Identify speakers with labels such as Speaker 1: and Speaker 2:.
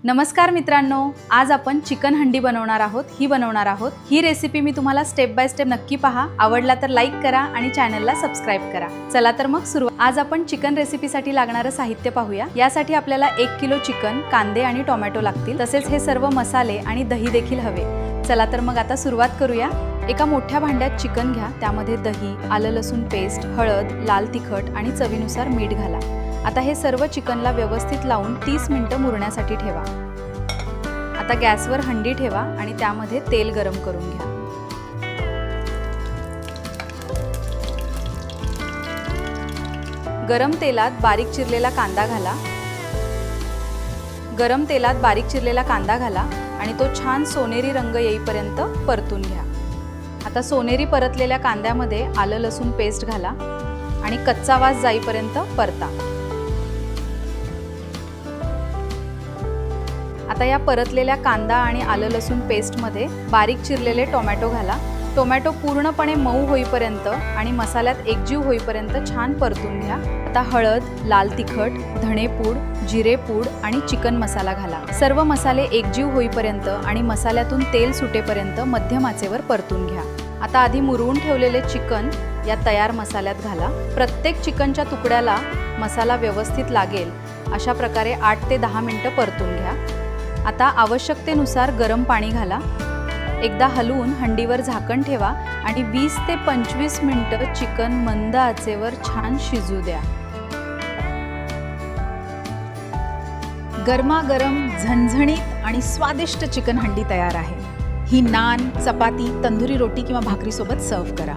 Speaker 1: नमस्कार मित्रांनो, आज आपण चिकन हंडी बनवणार आहोत। ही रेसिपी मी तुम्हाला स्टेप बाय स्टेप नक्की पहा। आवडला तर लाईक करा आणि चॅनलला सबस्क्राइब करा। चला तर मग सुरुवात। आज आपण चिकन रेसिपीसाठी लागणारे साहित्य पाहूया। यासाठी आपल्याला 1 किलो चिकन, कांदे आणि टोमॅटो लागतील। तसेच हे सर्व मसाले आणि दही देखील हवे। चला तर मग आता सुरुवात करूया। एका मोठ्या भांड्यात चिकन घ्या, त्यामध्ये दही, आलं लसूण पेस्ट, हळद, लाल तिखट आणि चवीनुसार मीठ घाला। आता हे सर्व चिकनला व्यवस्थित लावून 30 मिनिटे मुरण्यासाठी ठेवा। आता गॅसवर हंडी ठेवा आणि त्यामध्ये तेल गरम करून घ्या। गरम तेलात बारीक चिरलेला कांदा घाला आणि तो छान सोनेरी रंग येईपर्यंत परतून घ्या। आता सोनेरी परतलेल्या कांद्यामध्ये आलं लसूण पेस्ट घाला आणि कच्चा वास जाईपर्यंत परता। आता या परतलेल्या कांदा आणि आलं लसूण पेस्टमध्ये बारीक चिरलेले टोमॅटो घाला। टोमॅटो पूर्णपणे मऊ होईपर्यंत आणि मसाल्यात एकजीव होईपर्यंत छान परतून घ्या। आता हळद, लाल तिखट, धणेपूड, जिरेपूड आणि चिकन मसाला घाला। सर्व मसाले एकजीव होईपर्यंत आणि मसाल्यातून तेल सुटेपर्यंत मध्यम आचेवर परतून घ्या। आता आधी मुरवून ठेवलेले चिकन या तयार मसाल्यात घाला। प्रत्येक चिकनच्या तुकड्याला मसाला व्यवस्थित लागेल अशा प्रकारे 8 ते 10 मिनिटे परतून घ्या। आता आवश्यकतेनुसार गरम पाणी घाला। एकदा हलवून हंडीवर झाकण ठेवा आणि 20 ते 25 मिनिटे चिकन मंद आचेवर छान शिजू द्या। गरमागरम झणझणीत आणि स्वादिष्ट चिकन हंडी तयार आहे। ही नान, चपाती, तंदुरी रोटी किंवा भाकरी सोबत सर्व करा।